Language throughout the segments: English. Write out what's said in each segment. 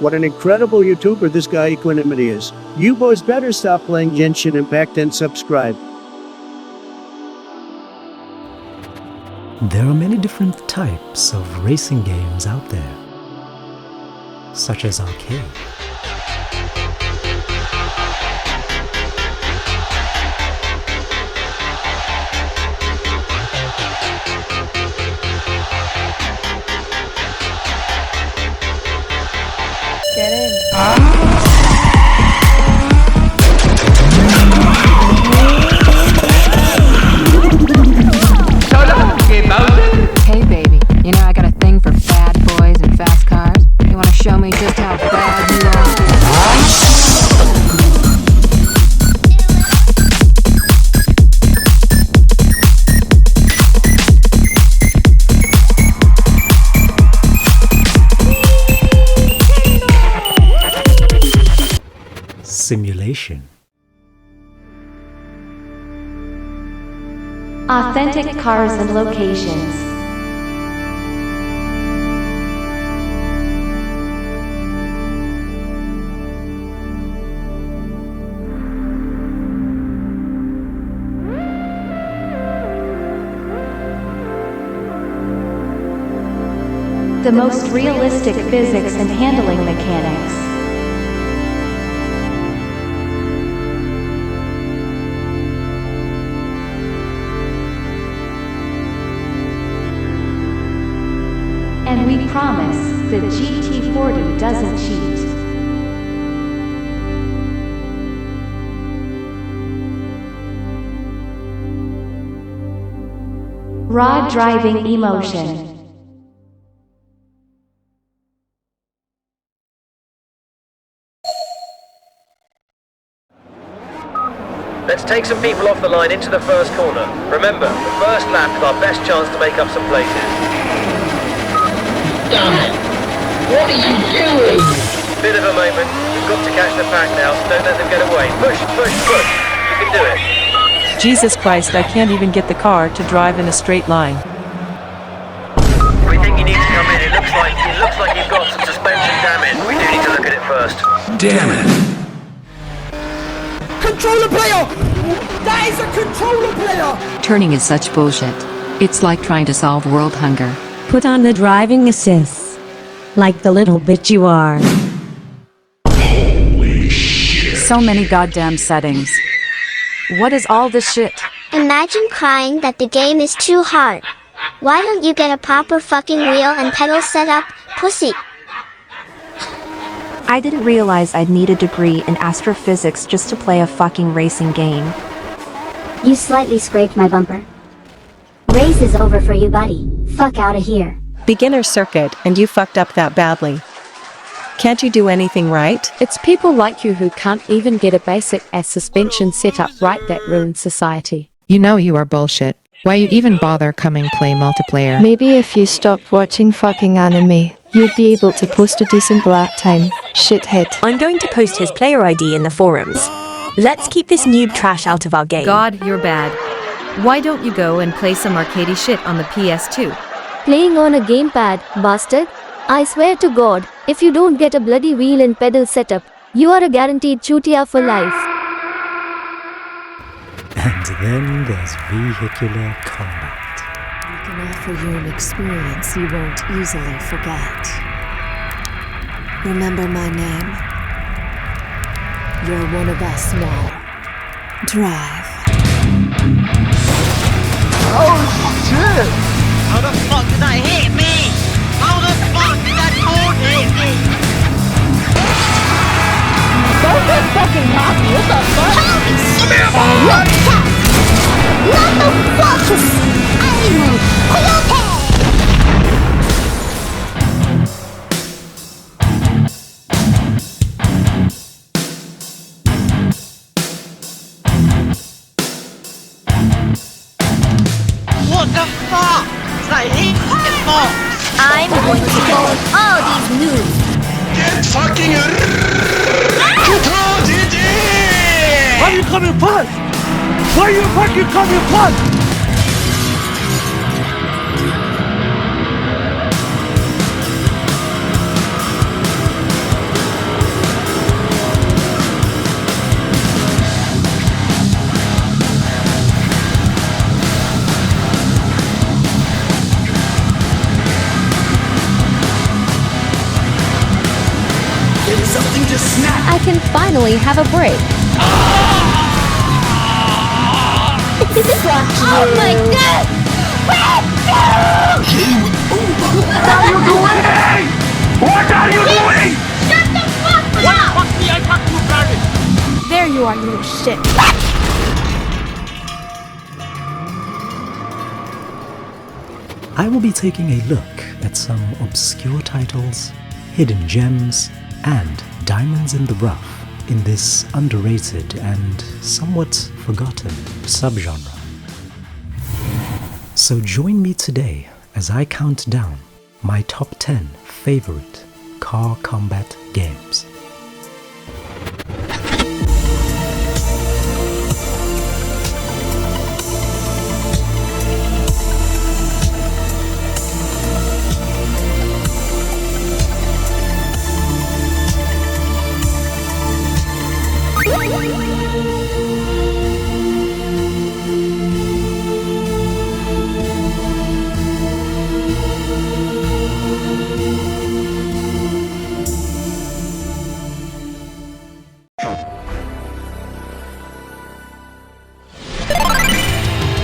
What an incredible YouTuber this guy Equanimity is. You boys better stop playing Genshin Impact and subscribe. There are many different types of racing games out there, such as arcade. Get in. Hey baby, you know I got a thing for bad boys and fast cars. You wanna show me just how bad you are? Simulation. Authentic cars and locations. The most realistic physics and handling mechanics. And we promise, the GT40 doesn't cheat. Raw driving emotion. Let's take some people off the line into the first corner. Remember, the first lap is our best chance to make up some places. Damn it! What are you doing? Bit of a moment. You've got to catch the pack now, so don't let them get away. Push, push, push. You can do it. Jesus Christ, I can't even get the car to drive in a straight line. We think you need to come in. It looks like you've got some suspension damage. We do need to look at it first. Damn it! Controller player! That is a controller player! Turning is such bullshit. It's like trying to solve world hunger. Put on the driving assist. Like the little bitch you are. Holy shit. So many goddamn settings. What is all this shit? Imagine crying that the game is too hard. Why don't you get a proper fucking wheel and pedal setup, pussy? I didn't realize I'd need a degree in astrophysics just to play a fucking racing game. You slightly scraped my bumper. Race is over for you, buddy. Fuck out of here. Beginner circuit, and you fucked up that badly. Can't you do anything right? It's people like you who can't even get a basic ass suspension setup right that ruins society. You know you are bullshit. Why you even bother coming play multiplayer? Maybe if you stopped watching fucking anime, you'd be able to post a decent black time, shithead. I'm going to post his player ID in the forums. Let's keep this noob trash out of our game. God, you're bad. Why don't you go and play some arcadey shit on the PS2? Playing on a gamepad, bastard? I swear to God, if you don't get a bloody wheel and pedal setup, you are a guaranteed chutia for life. And then there's vehicular combat. We can offer you an experience you won't easily forget. Remember my name? You're one of us now. Drive. Oh shit! How the fuck did that hit me? How the fuck did that board hit me? Don't get fucking happy, what the fuck? Holy shit! Look at! Not the focus! Animal! Coyote! What the fuck? Is that hit? I'm going to go on all these moves. Get fucking Why are you coming fast? Why are you fucking coming fast? I can finally have a break. Oh my god! What are you doing? What are you doing? Shut the fuck up! Fuck me, I fuck you, Barry! There you are, you little shit. I will be taking a look at some obscure titles, hidden gems, and diamonds in the rough in this underrated and somewhat forgotten subgenre. So join me today as I count down my top 10 favorite car combat games.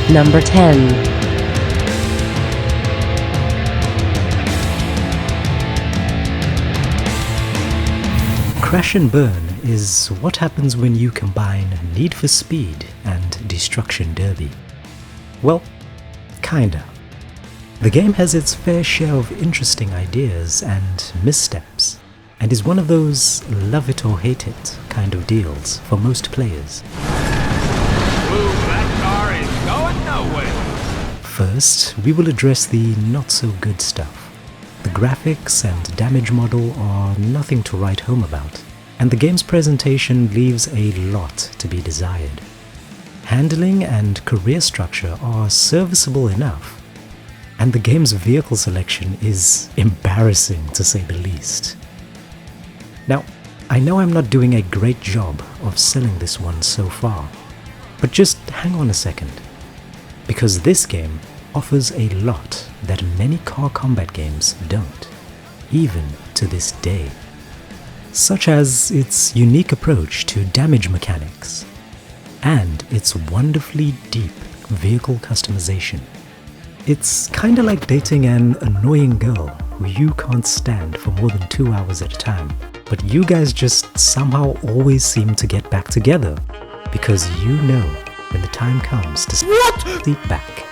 Number 10. Crash and Burn is what happens when you combine Need for Speed and Destruction Derby. Well, kinda. The game has its fair share of interesting ideas and missteps, and is one of those love it or hate it kind of deals for most players. That car is going nowhere. First, we will address the not-so-good stuff. The graphics and damage model are nothing to write home about, and the game's presentation leaves a lot to be desired. Handling and career structure are serviceable enough, and the game's vehicle selection is embarrassing to say the least. Now, I know I'm not doing a great job of selling this one so far, but just hang on a second, because this game offers a lot that many car combat games don't, even to this day. Such as its unique approach to damage mechanics, and its wonderfully deep vehicle customization. It's kinda like dating an annoying girl who you can't stand for more than 2 hours at a time, but you guys just somehow always seem to get back together, because you know when the time comes to sleep back,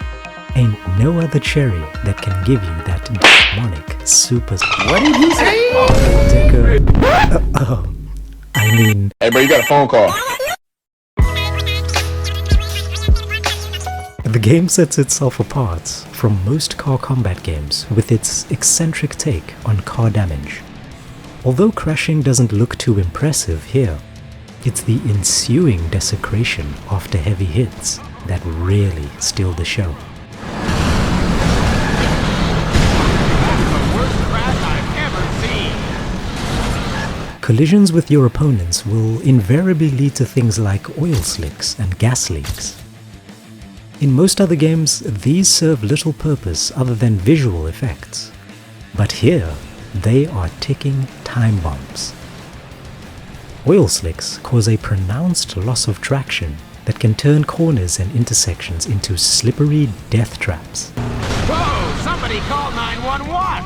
ain't no other cherry that can give you that demonic super. What did he say? I mean, hey bro, you got a phone call. The game sets itself apart from most car combat games with its eccentric take on car damage. Although crashing doesn't look too impressive here, it's the ensuing desecration after heavy hits that really steal the show. Collisions with your opponents will invariably lead to things like oil slicks and gas leaks. In most other games, these serve little purpose other than visual effects. But here, they are ticking time bombs. Oil slicks cause a pronounced loss of traction that can turn corners and intersections into slippery death traps. Whoa, somebody call 911!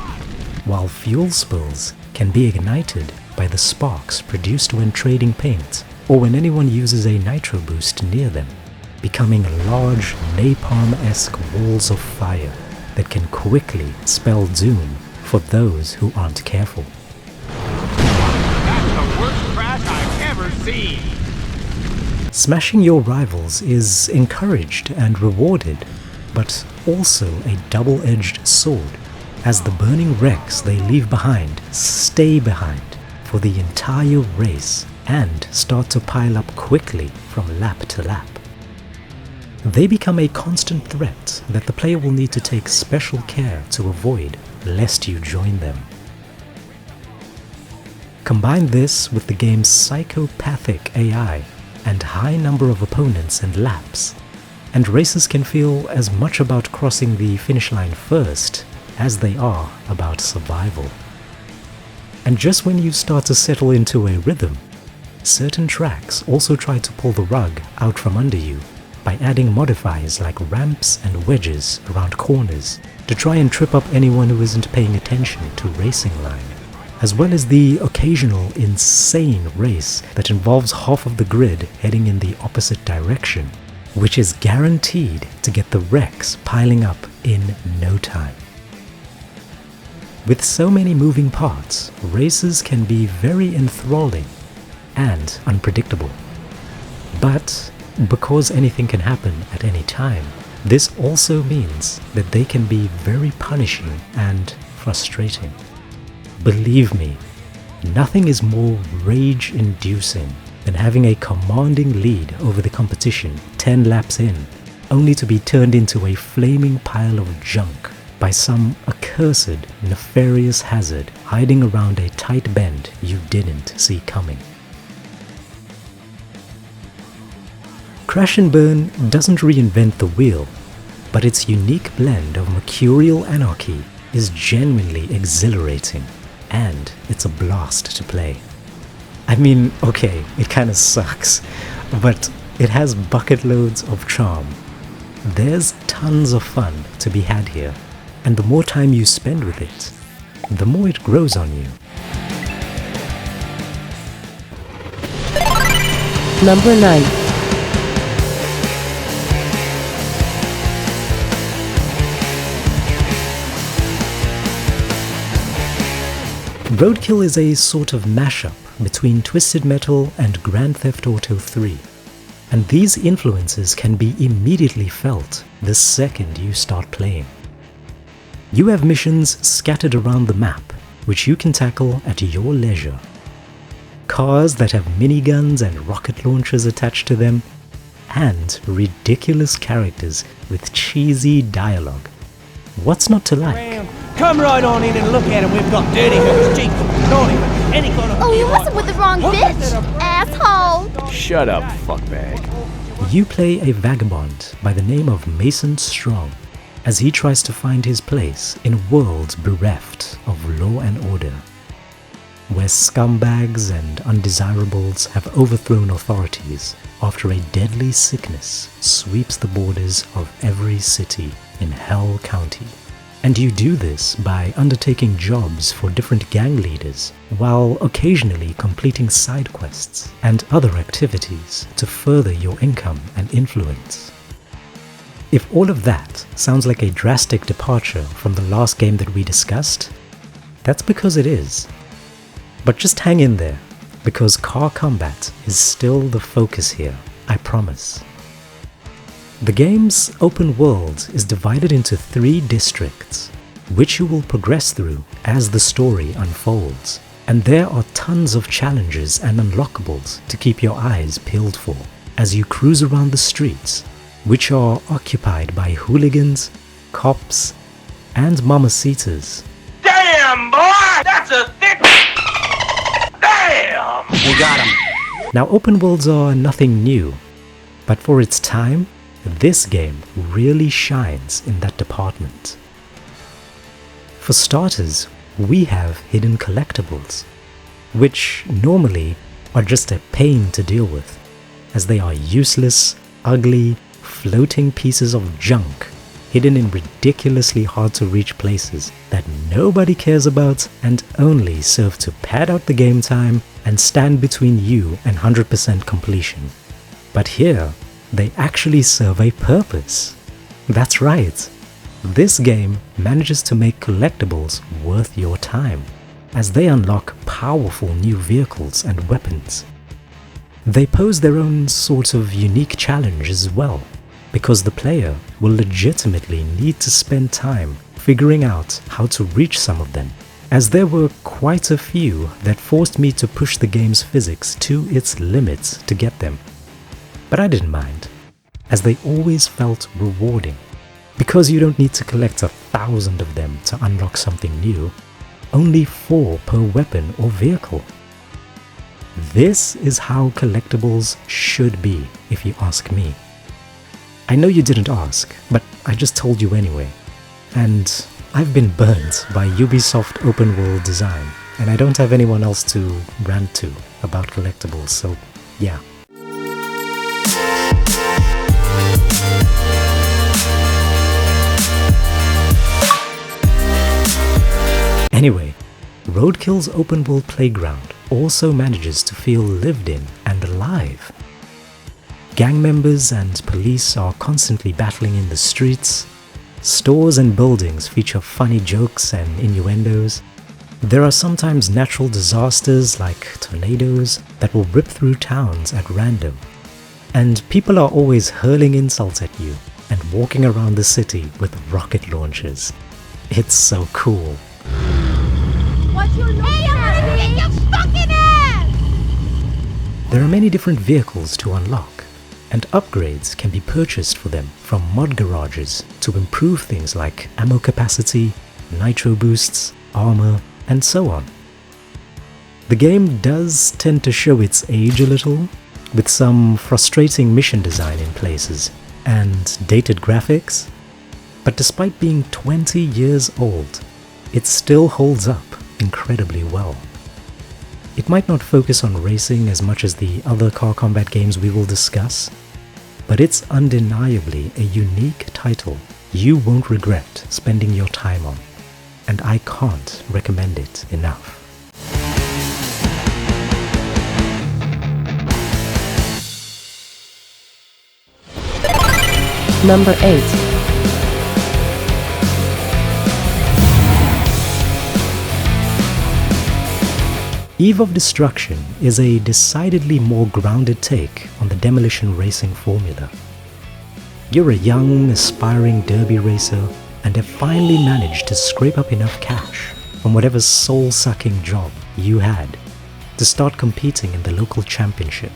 While fuel spills can be ignited by the sparks produced when trading paint or when anyone uses a nitro boost near them, becoming large napalm-esque walls of fire that can quickly spell doom for those who aren't careful. That's the worst crash I've ever seen! Smashing your rivals is encouraged and rewarded, but also a double-edged sword, as the burning wrecks they leave behind stay behind for the entire race and start to pile up quickly from lap to lap. They become a constant threat that the player will need to take special care to avoid lest you join them. Combine this with the game's psychopathic AI and high number of opponents and laps, and races can feel as much about crossing the finish line first as they are about survival. And just when you start to settle into a rhythm, certain tracks also try to pull the rug out from under you by adding modifiers like ramps and wedges around corners to try and trip up anyone who isn't paying attention to racing line, as well as the occasional insane race that involves half of the grid heading in the opposite direction, which is guaranteed to get the wrecks piling up in no time. With so many moving parts, races can be very enthralling and unpredictable. But because anything can happen at any time, this also means that they can be very punishing and frustrating. Believe me, nothing is more rage-inducing than having a commanding lead over the competition 10 laps in, only to be turned into a flaming pile of junk by some accursed, nefarious hazard hiding around a tight bend you didn't see coming. Crash and Burn doesn't reinvent the wheel, but its unique blend of mercurial anarchy is genuinely exhilarating, and it's a blast to play. I mean, okay, it kinda sucks, but it has bucket loads of charm. There's tons of fun to be had here, and the more time you spend with it, the more it grows on you. Number 9. Roadkill is a sort of mashup between Twisted Metal and Grand Theft Auto 3, and these influences can be immediately felt the second you start playing. You have missions scattered around the map, which you can tackle at your leisure. Cars that have miniguns and rocket launchers attached to them, and ridiculous characters with cheesy dialogue. What's not to like? Come right on in and look at him. We've got dirty hookers, cheap naughty, any kind of... Oh, you messing with the wrong bitch, asshole! Shut up, fuckbag. You play a vagabond by the name of Mason Strong, as he tries to find his place in a world bereft of law and order, where scumbags and undesirables have overthrown authorities after a deadly sickness sweeps the borders of every city in Hell County. And you do this by undertaking jobs for different gang leaders, while occasionally completing side quests and other activities to further your income and influence. If all of that sounds like a drastic departure from the last game that we discussed, that's because it is. But just hang in there, because car combat is still the focus here, I promise. The game's open world is divided into 3 districts, which you will progress through as the story unfolds, and there are tons of challenges and unlockables to keep your eyes peeled for as you cruise around the streets, which are occupied by hooligans, cops, and mamacitas. Damn, boy! That's a thick... Damn! We got him. Now, open worlds are nothing new, but for its time, this game really shines in that department. For starters, we have hidden collectibles, which normally are just a pain to deal with, as they are useless, ugly, floating pieces of junk hidden in ridiculously hard to reach places that nobody cares about and only serve to pad out the game time and stand between you and 100% completion. But here, they actually serve a purpose. That's right. This game manages to make collectibles worth your time, as they unlock powerful new vehicles and weapons. They pose their own sort of unique challenge as well, because the player will legitimately need to spend time figuring out how to reach some of them, as there were quite a few that forced me to push the game's physics to its limits to get them. But I didn't mind, as they always felt rewarding, because you don't need to collect 1,000 of them to unlock something new, only 4 per weapon or vehicle. This is how collectibles should be, if you ask me. I know you didn't ask, but I just told you anyway. And I've been burnt by Ubisoft open world design and I don't have anyone else to rant to about collectibles, so yeah. Anyway, Roadkill's open-world playground also manages to feel lived in and alive. Gang members and police are constantly battling in the streets. Stores and buildings feature funny jokes and innuendos. There are sometimes natural disasters like tornadoes that will rip through towns at random. And people are always hurling insults at you and walking around the city with rocket launchers. It's so cool. What's your name? Hey, I'm gonna kick your fucking ass! There are many different vehicles to unlock, and upgrades can be purchased for them from mod garages to improve things like ammo capacity, nitro boosts, armor, and so on. The game does tend to show its age a little, with some frustrating mission design in places, and dated graphics, but despite being 20 years old, it still holds up incredibly well. It might not focus on racing as much as the other car combat games we will discuss, but it's undeniably a unique title you won't regret spending your time on, and I can't recommend it enough. Number 8. Eve of Destruction is a decidedly more grounded take on the demolition racing formula. You're a young, aspiring derby racer and have finally managed to scrape up enough cash from whatever soul-sucking job you had to start competing in the local championship.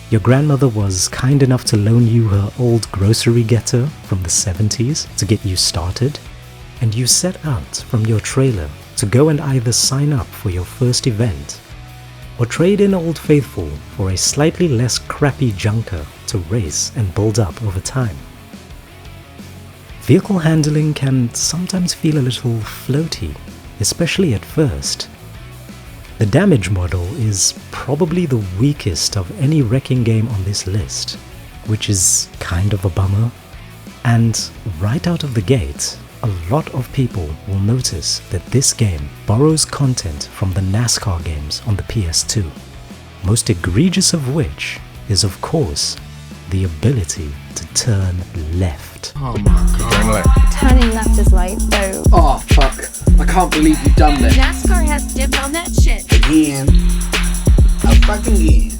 Your grandmother was kind enough to loan you her old grocery getter from the 70s to get you started, and you set out from your trailer to go and either sign up for your first event or trade in Old Faithful for a slightly less crappy junker to race and build up over time. Vehicle handling can sometimes feel a little floaty, especially at first. The damage model is probably the weakest of any wrecking game on this list, which is kind of a bummer, and right out of the gate, a lot of people will notice that this game borrows content from the NASCAR games on the PS2, most egregious of which is of course the ability to turn left. Oh my god. Turn left. Turning left is right, so... Oh fuck, I can't believe you've done this. NASCAR has dibs on that shit. Again. Fucking again.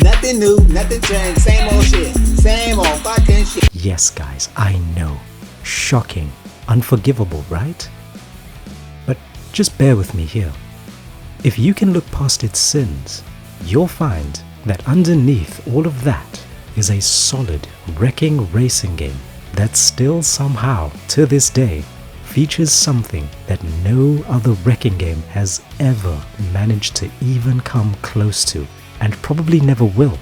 Nothing new, nothing changed, same old shit. Same old fucking shit. Yes guys, I know. Shocking. Unforgivable, right? But just bear with me here. If you can look past its sins, you'll find that underneath all of that is a solid wrecking racing game that still somehow, to this day, features something that no other wrecking game has ever managed to even come close to, and probably never will.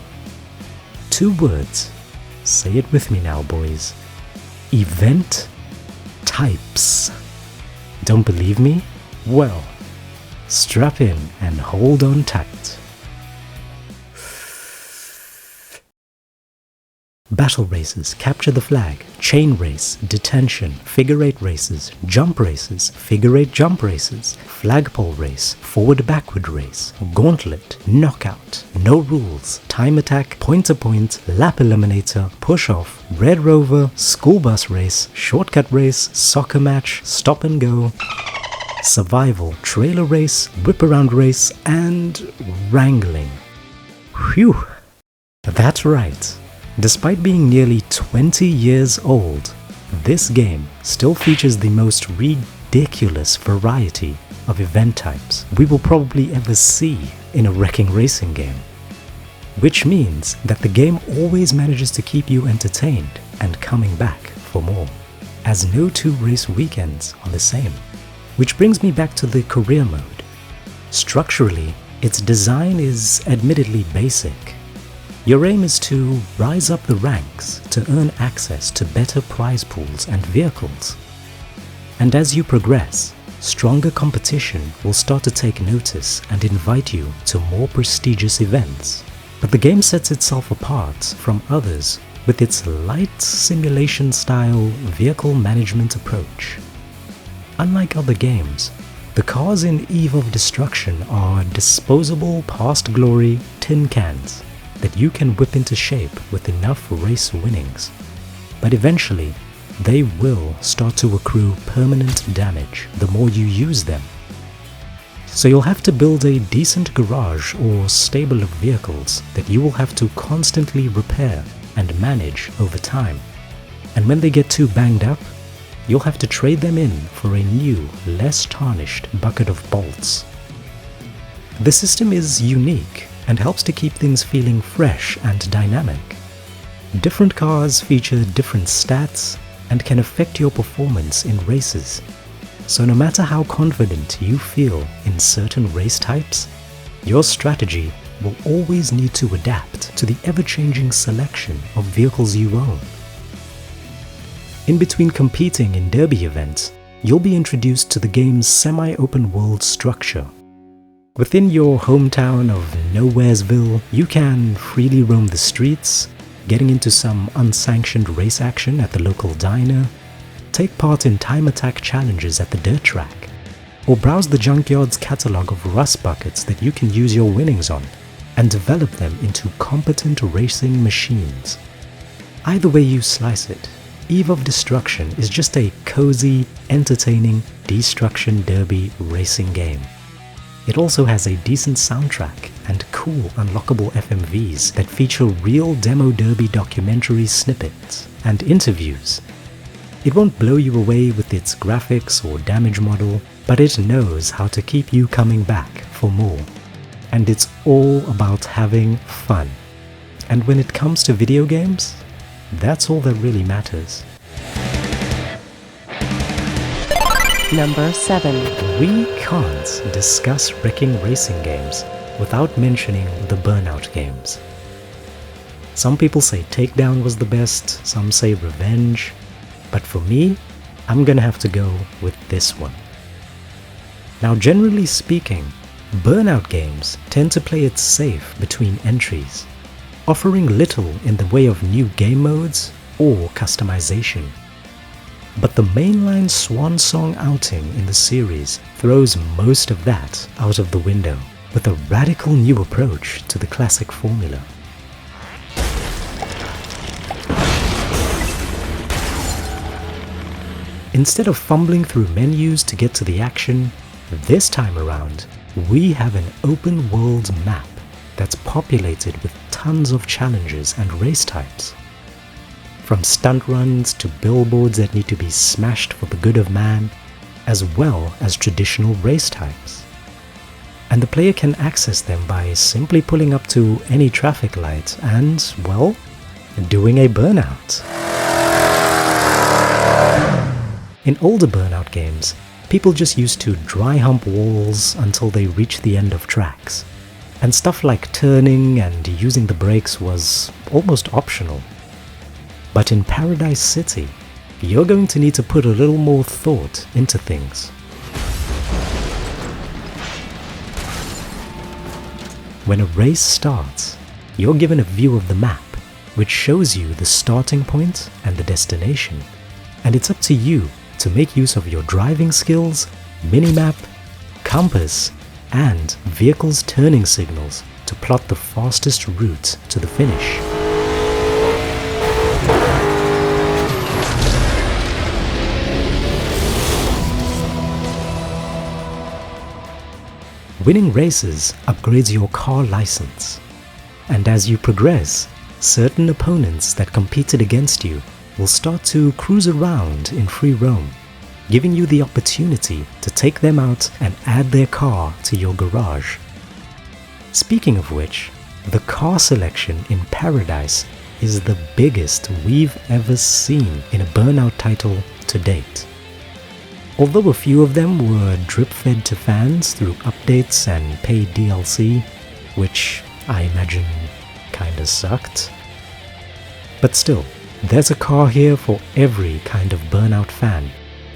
2 words. Say it with me now, boys. Event types. Don't believe me? Well, strap in and hold on tight. Battle races, capture the flag, chain race, detention, figure 8 races, jump races, figure 8 jump races, flagpole race, forward-backward race, gauntlet, knockout, no rules, time attack, point-to-point, lap eliminator, push-off, red rover, school bus race, shortcut race, soccer match, stop and go, survival, trailer race, whip-around race, and wrangling. Phew! That's right. Despite being nearly 20 years old, this game still features the most ridiculous variety of event types we will probably ever see in a wrecking racing game. Which means that the game always manages to keep you entertained and coming back for more, as no 2 race weekends are the same. Which brings me back to the career mode. Structurally, its design is admittedly basic. Your aim is to rise up the ranks to earn access to better prize pools and vehicles. And as you progress, stronger competition will start to take notice and invite you to more prestigious events. But the game sets itself apart from others with its light simulation-style vehicle management approach. Unlike other games, the cars in Eve of Destruction are disposable past-glory tin cans that you can whip into shape with enough race winnings. But eventually, they will start to accrue permanent damage the more you use them. So you'll have to build a decent garage or stable of vehicles that you will have to constantly repair and manage over time. And when they get too banged up, you'll have to trade them in for a new, less tarnished bucket of bolts. The system is unique and helps to keep things feeling fresh and dynamic. Different cars feature different stats and can affect your performance in races. So no matter how confident you feel in certain race types, your strategy will always need to adapt to the ever-changing selection of vehicles you own. In between competing in derby events, you'll be introduced to the game's semi-open world structure. Within your hometown of Nowheresville, you can freely roam the streets, getting into some unsanctioned race action at the local diner, take part in time attack challenges at the dirt track, or browse the junkyard's catalogue of rust buckets that you can use your winnings on and develop them into competent racing machines. Either way you slice it, Eve of Destruction is just a cozy, entertaining destruction derby racing game. It also has a decent soundtrack and cool unlockable FMVs that feature real demo derby documentary snippets and interviews. It won't blow you away with its graphics or damage model, but it knows how to keep you coming back for more. And it's all about having fun. And when it comes to video games, that's all that really matters. Number 7. We can't discuss wrecking racing games without mentioning the Burnout games. Some people say Takedown was the best, some say Revenge, but for me, I'm gonna have to go with this one. Now, generally speaking, Burnout games tend to play it safe between entries, offering little in the way of new game modes or customization. But the mainline swan song outing in the series throws most of that out of the window with a radical new approach to the classic formula. Instead of fumbling through menus to get to the action, this time around, we have an open world map that's populated with tons of challenges and race types. From stunt runs to billboards that need to be smashed for the good of man, as well as traditional race types. And the player can access them by simply pulling up to any traffic light and, well, doing a burnout. In older Burnout games, people just used to dry hump walls until they reached the end of tracks, and stuff like turning and using the brakes was almost optional. But in Paradise City, you're going to need to put a little more thought into things. When a race starts, you're given a view of the map, which shows you the starting point and the destination, and it's up to you to make use of your driving skills, minimap, compass, and vehicle's turning signals to plot the fastest route to the finish. Winning races upgrades your car license, and as you progress, certain opponents that competed against you will start to cruise around in free roam, giving you the opportunity to take them out and add their car to your garage. Speaking of which, the car selection in Paradise is the biggest we've ever seen in a Burnout title to date. Although a few of them were drip-fed to fans through updates and paid DLC, which I imagine kinda sucked. But still, there's a car here for every kind of Burnout fan,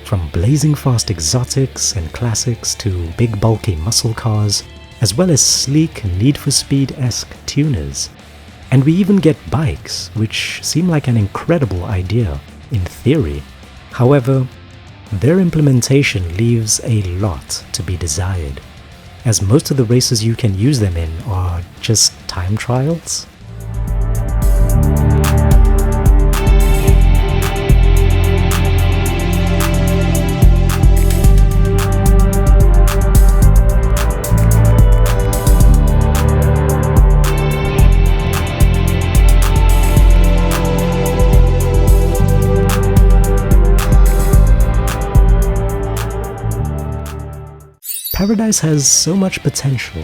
from blazing fast exotics and classics to big bulky muscle cars, as well as sleek Need for Speed-esque tuners. And we even get bikes, which seem like an incredible idea, in theory. However, their implementation leaves a lot to be desired, as most of the races you can use them in are just time trials. Paradise has so much potential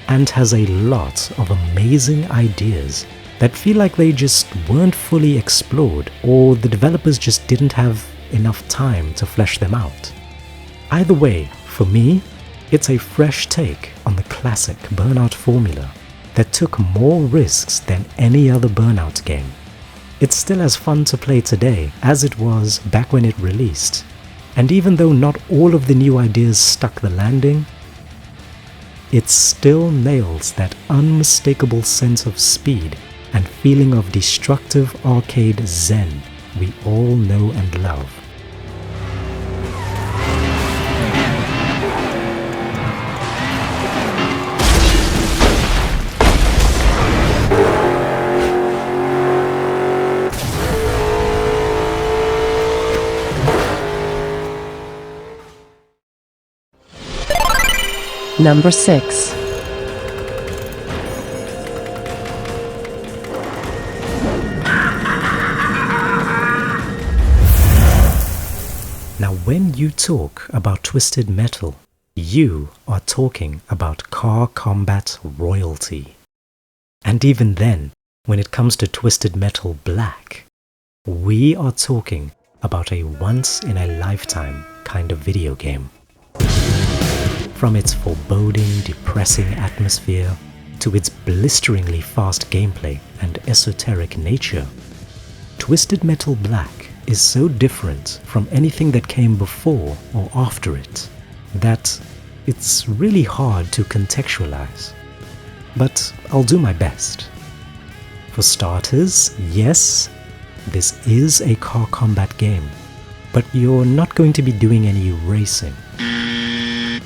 and has a lot of amazing ideas that feel like they just weren't fully explored, or the developers just didn't have enough time to flesh them out. Either way, for me, it's a fresh take on the classic Burnout formula that took more risks than any other Burnout game. It's still as fun to play today as it was back when it released. And even though not all of the new ideas stuck the landing, it still nails that unmistakable sense of speed and feeling of destructive arcade zen we all know and love. Number 6. Now, when you talk about Twisted Metal, you are talking about car combat royalty. And even then, when it comes to Twisted Metal Black, we are talking about a once-in-a-lifetime kind of video game. From its foreboding, depressing atmosphere to its blisteringly fast gameplay and esoteric nature, Twisted Metal Black is so different from anything that came before or after it that it's really hard to contextualize. But I'll do my best. For starters, yes, this is a car combat game, but you're not going to be doing any racing.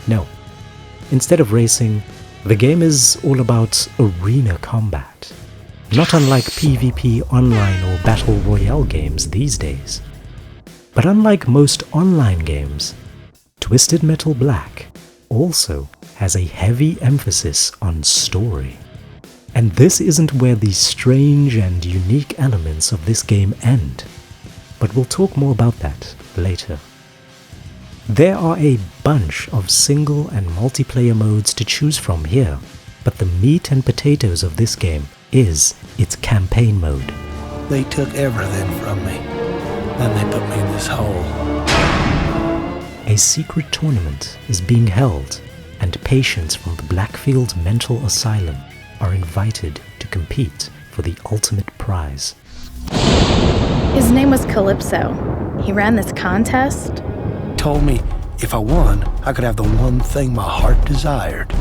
No. Instead of racing, the game is all about arena combat, not unlike PvP online or Battle Royale games these days. But unlike most online games, Twisted Metal Black also has a heavy emphasis on story. And this isn't where the strange and unique elements of this game end, but we'll talk more about that later. There are a bunch of single and multiplayer modes to choose from here, but the meat and potatoes of this game is its campaign mode. They took everything from me, then they put me in this hole. A secret tournament is being held, and patients from the Blackfield Mental Asylum are invited to compete for the ultimate prize. His name was Calypso. He ran this contest. Told me if I won, I could have the one thing my heart desired.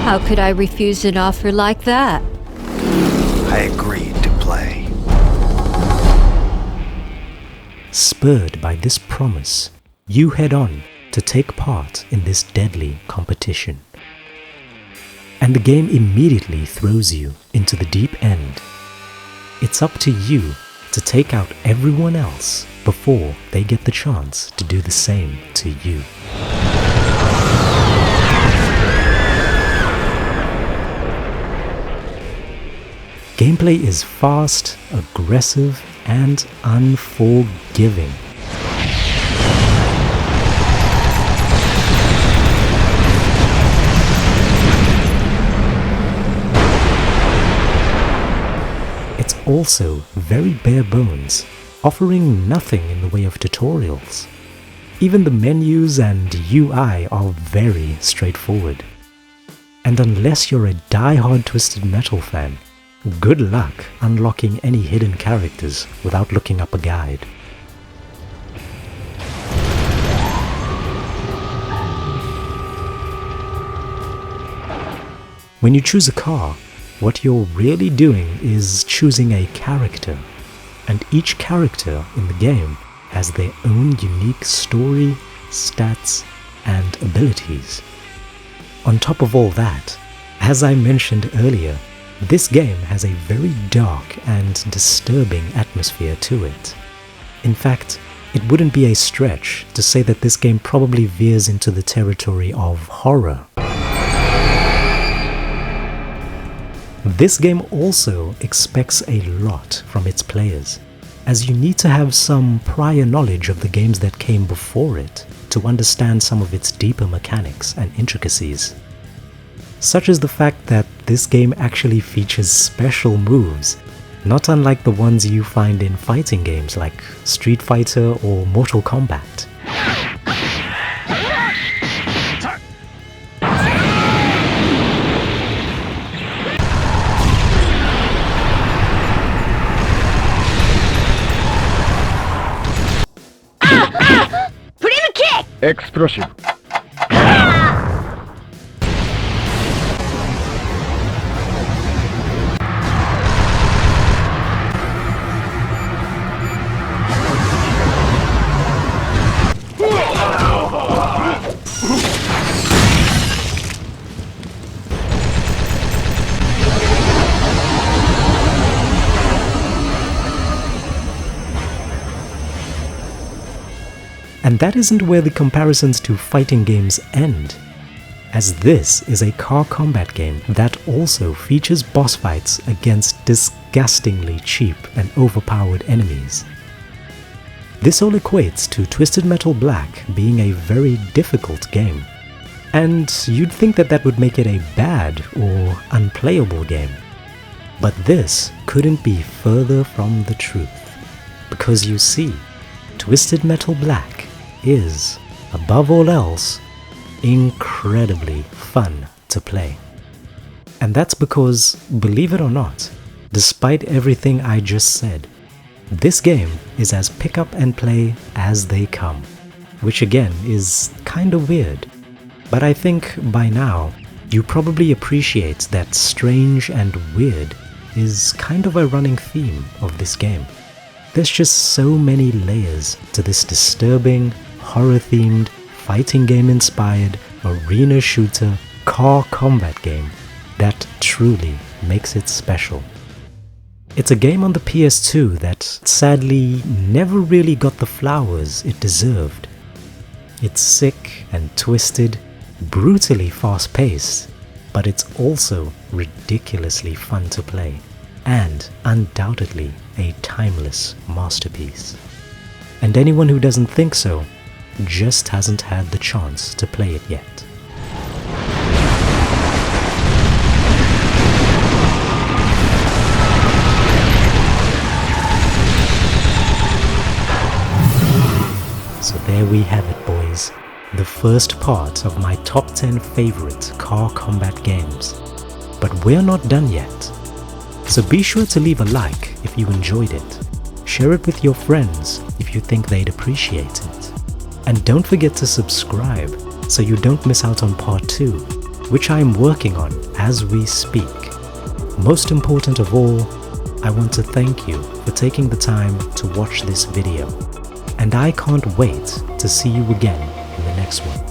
How could I refuse an offer like that? I agreed to play. Spurred by this promise, you head on to take part in this deadly competition. And the game immediately throws you into the deep end. It's up to you to take out everyone else before they get the chance to do the same to you. Gameplay is fast, aggressive, and unforgiving. It's also very bare bones, offering nothing in the way of tutorials. Even the menus and UI are very straightforward. And unless you're a die-hard Twisted Metal fan, good luck unlocking any hidden characters without looking up a guide. When you choose a car, what you're really doing is choosing a character, and each character in the game has their own unique story, stats, and abilities. On top of all that, as I mentioned earlier, this game has a very dark and disturbing atmosphere to it. In fact, it wouldn't be a stretch to say that this game probably veers into the territory of horror. This game also expects a lot from its players, as you need to have some prior knowledge of the games that came before it to understand some of its deeper mechanics and intricacies. Such as the fact that this game actually features special moves, not unlike the ones you find in fighting games like Street Fighter or Mortal Kombat. Put in a kick! Explosive. And that isn't where the comparisons to fighting games end, as this is a car combat game that also features boss fights against disgustingly cheap and overpowered enemies. This all equates to Twisted Metal Black being a very difficult game, and you'd think that that would make it a bad or unplayable game. But this couldn't be further from the truth, because you see, Twisted Metal Black is, above all else, incredibly fun to play. And that's because, believe it or not, despite everything I just said, this game is as pick up and play as they come, which again is kinda weird. But I think by now, you probably appreciate that strange and weird is kind of a running theme of this game. There's just so many layers to this disturbing, horror-themed, fighting game-inspired, arena shooter, car combat game that truly makes it special. It's a game on the PS2 that sadly never really got the flowers it deserved. It's sick and twisted, brutally fast-paced, but it's also ridiculously fun to play, and undoubtedly a timeless masterpiece. And anyone who doesn't think so just hasn't had the chance to play it yet. So there we have it, boys. The first part of my top 10 favorite car combat games. But we're not done yet. So be sure to leave a like if you enjoyed it. Share it with your friends if you think they'd appreciate it. And don't forget to subscribe so you don't miss out on part 2, which I'm working on as we speak. Most important of all, I want to thank you for taking the time to watch this video. And I can't wait to see you again in the next one.